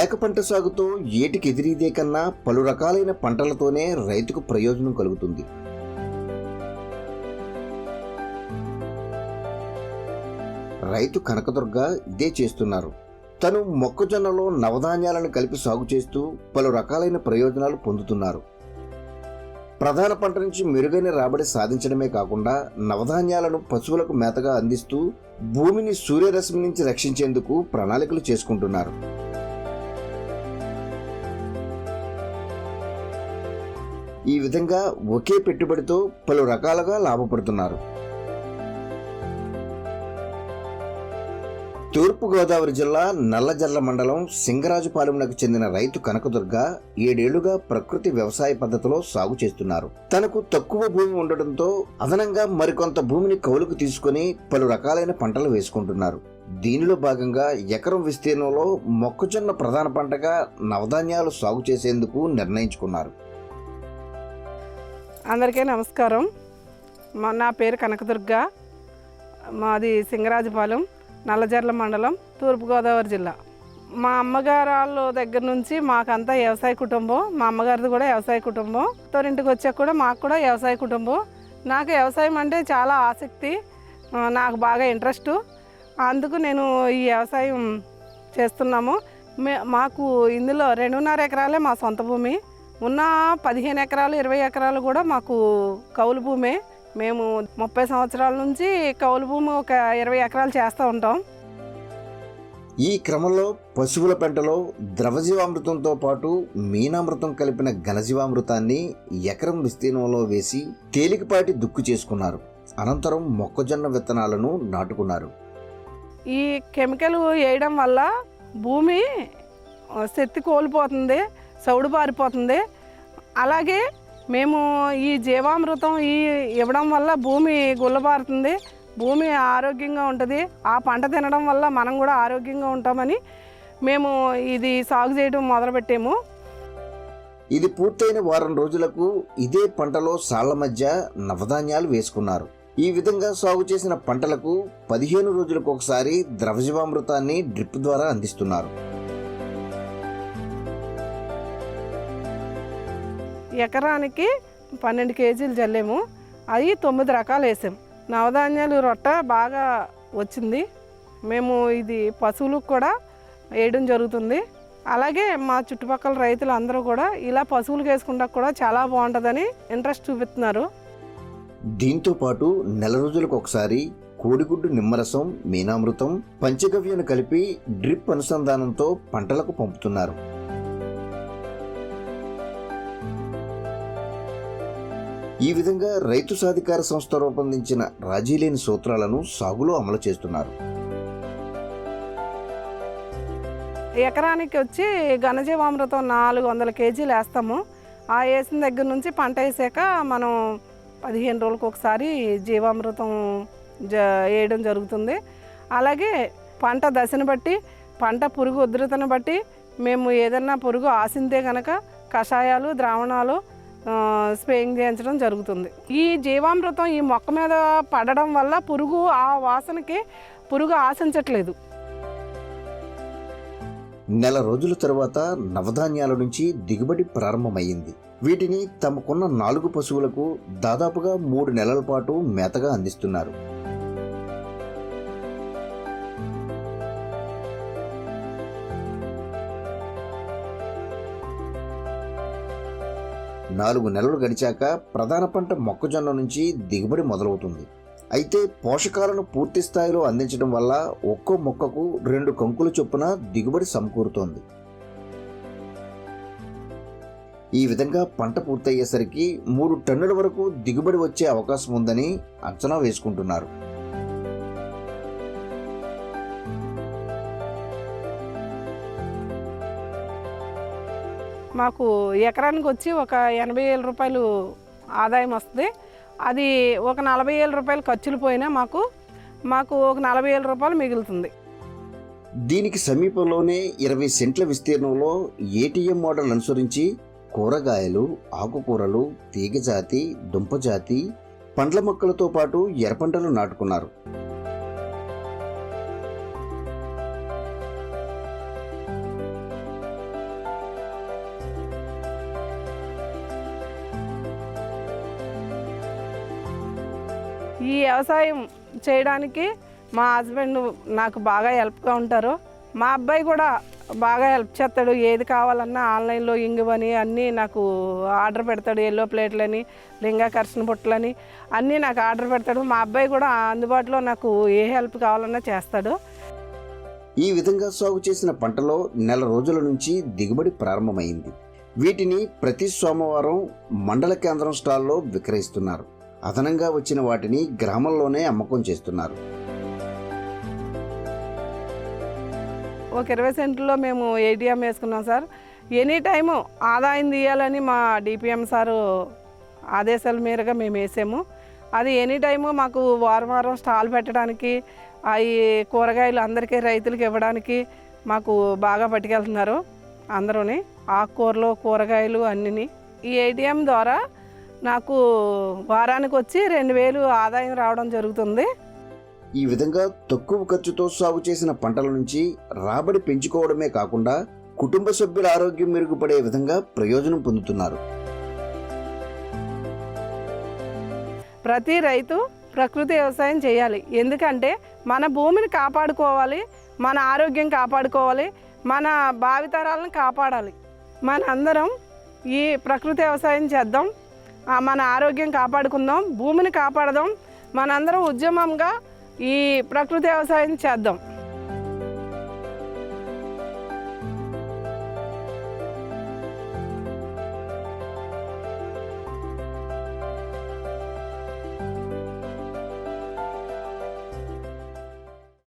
ఏకపంట సాగుతో ఏటికి ఎదిరిదే కన్నా పలు రకాలైన పంటలతోనే రైతుకు ప్రయోజనం కలుగుతుంది. రైతు కనకదుర్గ ఇదే చేస్తున్నారు. తను మొక్కజొన్నలో నవధాన్యాలను కలిపి సాగు చేస్తూ పలు రకాలైన ప్రయోజనాలు పొందుతున్నారు. ప్రధాన పంట నుంచి మెరుగైన రాబడి సాధించడమే కాకుండా నవధాన్యాలను పశువులకు మేతగా అందిస్తూ భూమిని సూర్యరశ్మి నుంచి రక్షించేందుకు ప్రణాళికలు చేసుకుంటున్నారు. ఈ విధంగా ఒకే పెట్టుబడితో పలు రకాలుగా లాభపడుతున్నారు. తూర్పుగోదావరి జిల్లా నల్లజర్ల మండలం సింగరాజుపాలెంకు చెందిన రైతు కనకదుర్గ 7 ఏళ్లుగా ప్రకృతి వ్యవసాయ పద్ధతిలో సాగు చేస్తున్నారు. తనకు తక్కువ భూమి ఉండటంతో అదనంగా మరికొంత భూమిని కౌలుకు తీసుకుని పలు రకాలైన పంటలు వేసుకుంటున్నారు. దీనిలో భాగంగా ఎకరం విస్తీర్ణంలో మొక్కజొన్న ప్రధాన పంటగా నవధాన్యాలు సాగు చేసేందుకు నిర్ణయించుకున్నారు. అందరికీ నమస్కారం. నా పేరు కనకదుర్గ. మాది సింగరాజుపాలెం, నల్లజర్ల మండలం, తూర్పుగోదావరి జిల్లా. మా అమ్మగారు వాళ్ళ దగ్గర నుంచి మాకంతా వ్యవసాయ కుటుంబం. మా అమ్మగారిది కూడా వ్యవసాయ కుటుంబం. తోరింటికి వచ్చాక కూడా మాకు కూడా వ్యవసాయ కుటుంబం. నాకు వ్యవసాయం అంటే చాలా ఆసక్తి, నాకు బాగా ఇంట్రెస్ట్. అందుకు నేను ఈ వ్యవసాయం చేస్తున్నాము. మాకు ఇందులో 2.5 ఎకరాలే మా సొంత భూమి. ఉన్న 15 ఎకరాలు 20 ఎకరాలు కూడా మాకు కౌలు భూమే. మేము 30 సంవత్సరాల నుంచి కౌలు భూమి ఒక 20 ఎకరాలు చేస్తూ ఉంటాం. ఈ క్రమంలో పశువుల పెంటలో ద్రవజీవామృతంతో పాటు మీనామృతం కలిపిన ఘనజీవామృతాన్ని ఎకరం విస్తీర్ణంలో వేసి తేలికపాటి దుక్కు చేసుకున్నారు. అనంతరం మొక్కజొన్న విత్తనాలను నాటుకున్నారు. ఈ కెమికల్ వేయడం వల్ల భూమి శక్తి కోల్పోతుంది, సౌడు పారిపోతుంది. అలాగే మేము ఈ జీవామృతం ఇవ్వడం వల్ల భూమి గుల్లబారుతుంది, భూమి ఆరోగ్యంగా ఉంటుంది. ఆ పంట తినడం వల్ల మనం కూడా ఆరోగ్యంగా ఉంటామని మేము ఇది సాగు చేయడం మొదలుపెట్టాము. ఇది పూర్తయిన వారం రోజులకు ఇదే పంటలో సాళ్ల మధ్య నవధాన్యాలు వేసుకున్నారు. ఈ విధంగా సాగు చేసిన పంటలకు 15 రోజులకు ఒకసారి ద్రవజీవామృతాన్ని డ్రిప్ ద్వారా అందిస్తున్నారు. ఎకరానికి 12 కేజీలు జల్లేము. అవి 9 రకాలు వేసాము. నవధాన్యాలు రొట్ట బాగా వచ్చింది. మేము ఇది పశువులకు కూడా వేయడం జరుగుతుంది. అలాగే మా చుట్టుపక్కల రైతులు అందరూ కూడా ఇలా పశువులకు వేసుకుంటా కూడా చాలా బాగుంటుందని ఇంట్రెస్ట్ చూపిస్తున్నారు. దీంతో పాటు నెల రోజులకు ఒకసారి కోడిగుడ్డు నిమ్మరసం, మీనామృతం, పంచగవ్యను కలిపి డ్రిప్ అనుసంధానంతో పంటలకు పంపుతున్నారు. ఈ విధంగా రైతు సాధికార సంస్థ రూపొందించిన రాజీలేని సూత్రాలను సాగులో అమలు చేస్తున్నారు. ఎకరానికి వచ్చి ఘనజీవామృతం 400 కేజీలు వేస్తాము. ఆ వేసిన దగ్గర నుంచి పంట వేసాక మనం 15 రోజులకు ఒకసారి జీవామృతం వేయడం జరుగుతుంది. అలాగే పంట దశను బట్టి, పంట పురుగు ఉధృతను బట్టి మేము ఏదన్నా పురుగు ఆశింతే కనుక కషాయాలు, ద్రావణాలు స్ప్రేయింగ్ చేయించడం జరుగుతుంది. ఈ జీవామృతం ఈ మొక్క మీద పడడం వల్ల పురుగు ఆ వాసనకి పురుగు ఆశించట్లేదు. నెల రోజుల తర్వాత నవధాన్యాల నుంచి దిగుబడి ప్రారంభమయ్యింది. వీటిని తమకున్న 4 పశువులకు దాదాపుగా 3 నెలల పాటు మేతగా అందిస్తున్నారు. నాలుగు నెలలు గడిచాక ప్రధాన పంట మొక్కజొన్న నుంచి దిగుబడి మొదలవుతుంది. అయితే పోషకాలను పూర్తి స్థాయిలో అందించడం వల్ల ఒక్కో మొక్కకు 2 కంకుల చొప్పున దిగుబడి సమకూరుతోంది. ఈ విధంగా పంట పూర్తయ్యేసరికి 3 టన్నుల వరకు దిగుబడి వచ్చే అవకాశం ఉందని అంచనా వేసుకుంటున్నారు. మాకు ఎకరానికి వచ్చి ఒక 80,000 రూపాయలు ఆదాయం వస్తుంది. అది ఒక 40,000 రూపాయలు ఖర్చులు పోయినా మాకు ఒక 40,000 రూపాయలు మిగులుతుంది. దీనికి సమీపంలోనే 20 సెంట్ల విస్తీర్ణంలో ఏటీఎం మోడల్ అనుసరించి కూరగాయలు, ఆకుకూరలు, తీగజాతి, దుంపజాతి, పండ్ల మొక్కలతో పాటు ఎర్రపంటలు నాటుకున్నారు. ఈ వ్యవసాయం చేయడానికి మా హస్బెండ్ నాకు బాగా హెల్ప్గా ఉంటారు. మా అబ్బాయి కూడా బాగా హెల్ప్ చేస్తాడు. ఏది కావాలన్నా ఆన్లైన్లో ఇంగువని అన్నీ నాకు ఆర్డర్ పెడతాడు. ఎల్లో ప్లేట్లని, లింగాకర్షణ బుట్టలని అన్నీ నాకు ఆర్డర్ పెడతాడు. మా అబ్బాయి కూడా అందుబాటులో నాకు ఏ హెల్ప్ కావాలన్నా చేస్తాడు. ఈ విధంగా సాగు చేసిన పంటలో నెల రోజుల నుంచి దిగుబడి ప్రారంభమైంది. వీటిని ప్రతి సోమవారం మండల కేంద్రం స్టాల్లో విక్రయిస్తున్నారు. అదనంగా వచ్చిన వాటిని గ్రామంలోనే అమ్మకం చేస్తున్నారు. ఒక 20 సెంట్లో మేము ఏటీఎం వేసుకున్నాం సార్. ఎనీ టైము ఆదాయం తీయాలని మా డిపిఎం సారు ఆదేశాల మేరగా మేము వేసాము. అది ఎనీ టైము మాకు వారం స్టాల్ పెట్టడానికి, అవి కూరగాయలు అందరికీ రైతులకు ఇవ్వడానికి మాకు బాగా పట్టుకెళ్తున్నారు అందరూని. ఆకుకూరలు, కూరగాయలు అన్నీ ఈ ఏటీఎం ద్వారా నాకు వారానికి వచ్చి 2,000 ఆదాయం రావడం జరుగుతుంది. ఈ విధంగా తక్కువ ఖర్చుతో సాగు చేసిన పంటల నుంచి రాబడి పెంచుకోవడమే కాకుండా కుటుంబ సభ్యుల ఆరోగ్యం మెరుగుపడే విధంగా ప్రయోజనం పొందుతున్నారు. ప్రతి రైతు ప్రకృతి వ్యవసాయం చేయాలి. ఎందుకంటే మన భూమిని కాపాడుకోవాలి, మన ఆరోగ్యం కాపాడుకోవాలి, మన భావితరాలను కాపాడాలి. మన అందరం ఈ ప్రకృతి వ్యవసాయం చేద్దాం, మన ఆరోగ్యం కాపాడుకుందాం, భూమిని కాపాడదాం. మనందరం ఉద్యమంగా ఈ ప్రకృతి వ్యవసాయం చేద్దాం.